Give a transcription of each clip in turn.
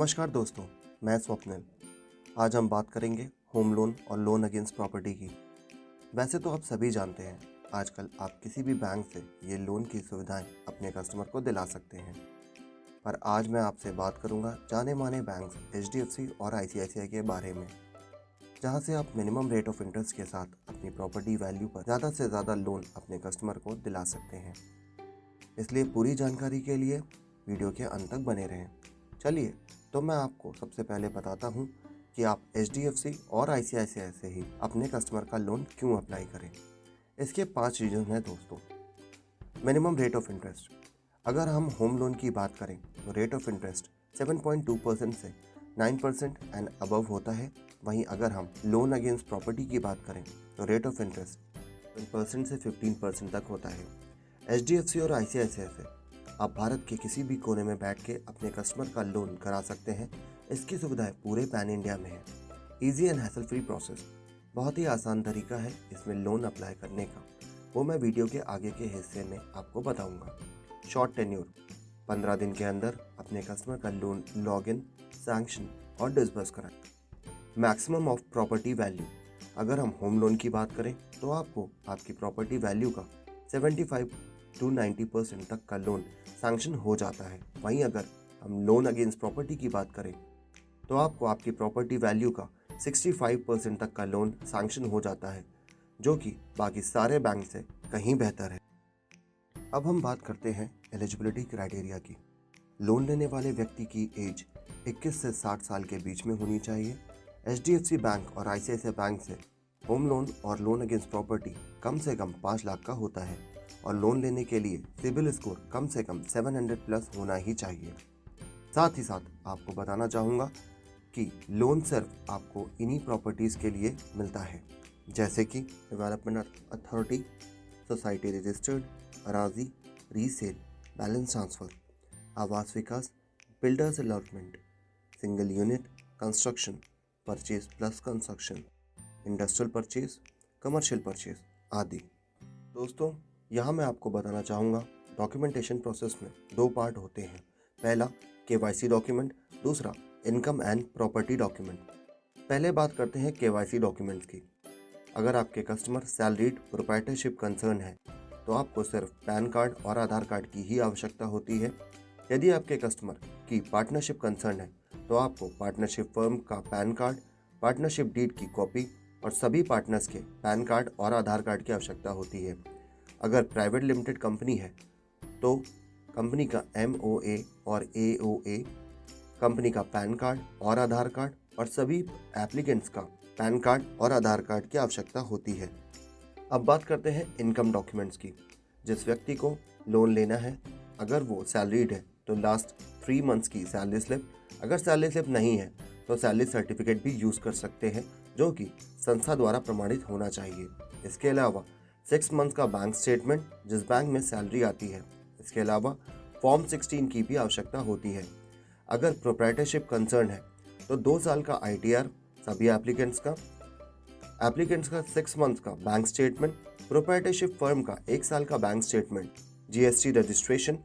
नमस्कार दोस्तों, मैं स्वप्निल। आज हम बात करेंगे होम लोन और लोन अगेंस्ट प्रॉपर्टी की। वैसे तो आप सभी जानते हैं, आजकल आप किसी भी बैंक से ये लोन की सुविधाएं अपने कस्टमर को दिला सकते हैं। पर आज मैं आपसे बात करूंगा जाने माने बैंक्स HDFC और ICICI के बारे में, जहां से आप मिनिमम रेट ऑफ इंटरेस्ट के साथ अपनी प्रॉपर्टी वैल्यू पर ज़्यादा से ज़्यादा लोन अपने कस्टमर को दिला सकते हैं। इसलिए पूरी जानकारी के लिए वीडियो के अंत तक बने रहें। चलिए, तो मैं आपको सबसे पहले बताता हूँ कि आप HDFC और ICICI से ही अपने कस्टमर का लोन क्यों अप्लाई करें। इसके 5 रीजन हैं दोस्तों। Minimum rate of interest. अगर हम होम लोन की बात करें तो रेट ऑफ इंटरेस्ट 7.2% से 9% एंड अबव होता है। वहीं अगर हम लोन अगेंस्ट प्रॉपर्टी की बात करें तो रेट ऑफ इंटरेस्ट 7% से 15% तक होता है। HDFC और ICICI से आप भारत के किसी भी कोने में बैठ के अपने कस्टमर का लोन करा सकते हैं। इसकी सुविधाएं पूरे पैन इंडिया में है। Easy and hassle free process, बहुत ही आसान तरीका है इसमें लोन अप्लाई करने का, वो मैं वीडियो के आगे के हिस्से में आपको बताऊंगा। शॉर्ट टेन्योर, 15 दिन के अंदर अपने कस्टमर का लोन लॉगिन, सैंक्शन और डिसबर्स कराएं। मैक्सिमम ऑफ प्रॉपर्टी वैल्यू, अगर हम होम लोन की बात करें तो आपको आपकी प्रॉपर्टी वैल्यू का 75 to 90% तक का लोन सैंक्शन हो जाता है। वहीं अगर हम लोन अगेंस्ट प्रॉपर्टी की बात करें तो आपको आपकी प्रॉपर्टी वैल्यू का 65% तक का लोन सैंक्शन हो जाता है, जो कि बाकी सारे बैंक से कहीं बेहतर है। अब हम बात करते हैं एलिजिबिलिटी क्राइटेरिया की। लोन लेने वाले व्यक्ति की एज 21 से 60 साल के बीच में होनी चाहिए। HDFC बैंक और ICICI बैंक से होम लोन और लोन अगेंस्ट प्रॉपर्टी कम से कम 5 लाख का होता है और लोन लेने के लिए सिबिल स्कोर कम से कम 700 प्लस होना ही चाहिए। साथ ही साथ आपको बताना चाहूँगा कि लोन सिर्फ आपको इन्हीं प्रॉपर्टीज़ के लिए मिलता है, जैसे कि डेवलपमेंट अथॉरिटी, सोसाइटी रजिस्टर्ड, अराजी, रीसेल, बैलेंस ट्रांसफ़र, आवास विकास, builders allotment, single unit, construction, purchase plus construction, industrial purchase, commercial purchase आदि। दोस्तों, यहाँ मैं आपको बताना चाहूँगा डॉक्यूमेंटेशन प्रोसेस में 2 पार्ट होते हैं। पहला KYC डॉक्यूमेंट, दूसरा इनकम एंड प्रॉपर्टी डॉक्यूमेंट। पहले बात करते हैं KYC डॉक्यूमेंट्स की। अगर आपके कस्टमर सैलरीड प्रोप्राइटरशिप कंसर्न है तो आपको सिर्फ पैन कार्ड और आधार कार्ड की ही आवश्यकता होती है। यदि आपके कस्टमर की पार्टनरशिप कंसर्न है तो आपको पार्टनरशिप फर्म का पैन कार्ड, पार्टनरशिप डीड की कॉपी और सभी पार्टनर्स के पैन कार्ड और आधार कार्ड की आवश्यकता होती है। अगर प्राइवेट लिमिटेड कंपनी है तो कंपनी का MOA और AOA, कंपनी का पैन कार्ड और आधार कार्ड और सभी एप्लीकेंट्स का पैन कार्ड और आधार कार्ड की आवश्यकता होती है। अब बात करते हैं इनकम डॉक्यूमेंट्स की। जिस व्यक्ति को लोन लेना है, अगर वो सैलरीड है तो लास्ट 3 मंथ्स की सैलरी स्लिप, अगर सैलरी स्लिप नहीं है तो सैलरी सर्टिफिकेट भी यूज़ कर सकते हैं, जो कि संस्था द्वारा प्रमाणित होना चाहिए। इसके अलावा 6 मंथ्स का बैंक स्टेटमेंट जिस बैंक में सैलरी आती है। इसके अलावा फॉर्म 16 की भी आवश्यकता होती है। अगर प्रोप्राइटरशिप कंसर्न है तो 2 साल का ITR सभी एप्लीकेंट्स का 6 मंथ्स का बैंक स्टेटमेंट, प्रोप्राइटरशिप फर्म का 1 साल का बैंक स्टेटमेंट, GST रजिस्ट्रेशन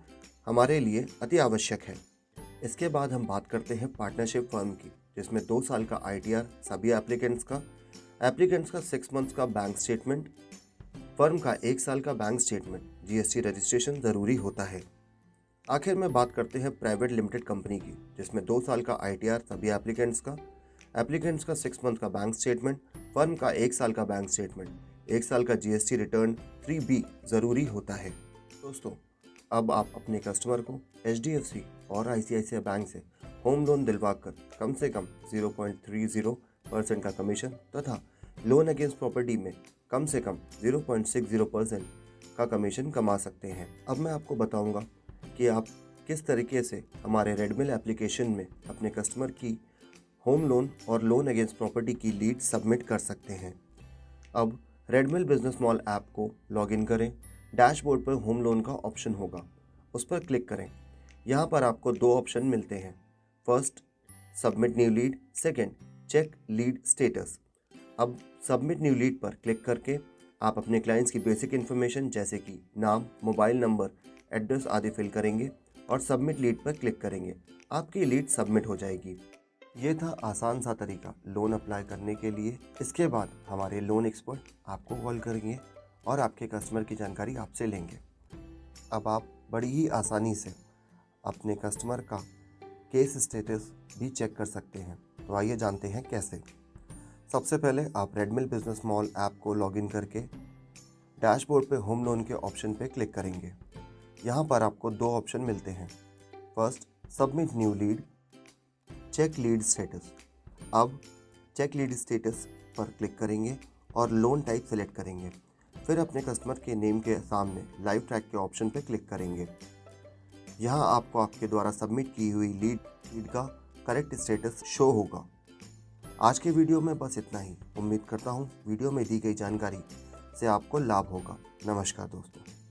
हमारे लिए अति आवश्यक है। इसके बाद हम बात करते हैं पार्टनरशिप फर्म की, जिसमें 2 साल का ITR सभी एप्लीकेंट्स का 6 मंथ्स का बैंक स्टेटमेंट, फर्म का 1 साल का बैंक स्टेटमेंट, GST रजिस्ट्रेशन ज़रूरी होता है। आखिर में बात करते हैं प्राइवेट लिमिटेड कंपनी की, जिसमें 2 साल का ITR सभी एप्लीकेंट्स का 6 मंथ का बैंक स्टेटमेंट, फर्म का 1 साल का बैंक स्टेटमेंट, 1 साल का GST रिटर्न 3B ज़रूरी होता है। दोस्तों, अब आप अपने कस्टमर को HDFC और ICICI बैंक से होम लोन दिलवाकर कम से कम 0.30% का कमीशन तथा लोन अगेंस्ट प्रॉपर्टी में कम से कम 0.60% का कमीशन कमा सकते हैं। अब मैं आपको बताऊंगा कि आप किस तरीके से हमारे रेडमिल एप्लीकेशन में अपने कस्टमर की होम लोन और लोन अगेंस्ट प्रॉपर्टी की लीड सबमिट कर सकते हैं। अब रेडमिल बिजनेस मॉल ऐप को लॉगिन करें। डैशबोर्ड पर होम लोन का ऑप्शन होगा, उस पर क्लिक करें। यहाँ पर आपको 2 ऑप्शन मिलते हैं। First, submit new lead, second, check lead status. अब सबमिट न्यू लीड पर क्लिक करके आप अपने क्लाइंट्स की बेसिक इन्फॉर्मेशन जैसे कि नाम, मोबाइल नंबर, एड्रेस आदि फिल करेंगे और सबमिट लीड पर क्लिक करेंगे। आपकी लीड सबमिट हो जाएगी। ये था आसान सा तरीका लोन अप्लाई करने के लिए। इसके बाद हमारे लोन एक्सपर्ट आपको कॉल करेंगे और आपके कस्टमर की जानकारी आपसे लेंगे। अब आप बड़ी ही आसानी से अपने कस्टमर का केस स्टेटस भी चेक कर सकते हैं। तो आइए जानते हैं कैसे। सबसे पहले आप रेडमिल बिजनेस मॉल ऐप को लॉगिन करके डैशबोर्ड पे होम लोन के ऑप्शन पे क्लिक करेंगे। यहाँ पर आपको दो ऑप्शन मिलते हैं। First, submit new lead, check lead status. अब चेक लीड स्टेटस पर क्लिक करेंगे और लोन टाइप सेलेक्ट करेंगे। फिर अपने कस्टमर के नेम के सामने लाइव ट्रैक के ऑप्शन पर क्लिक करेंगे। यहाँ आपको आपके द्वारा सबमिट की हुई लीड का करेक्ट स्टेटस शो होगा। आज के वीडियो में बस इतना ही। उम्मीद करता हूँ वीडियो में दी गई जानकारी से आपको लाभ होगा। नमस्कार दोस्तों।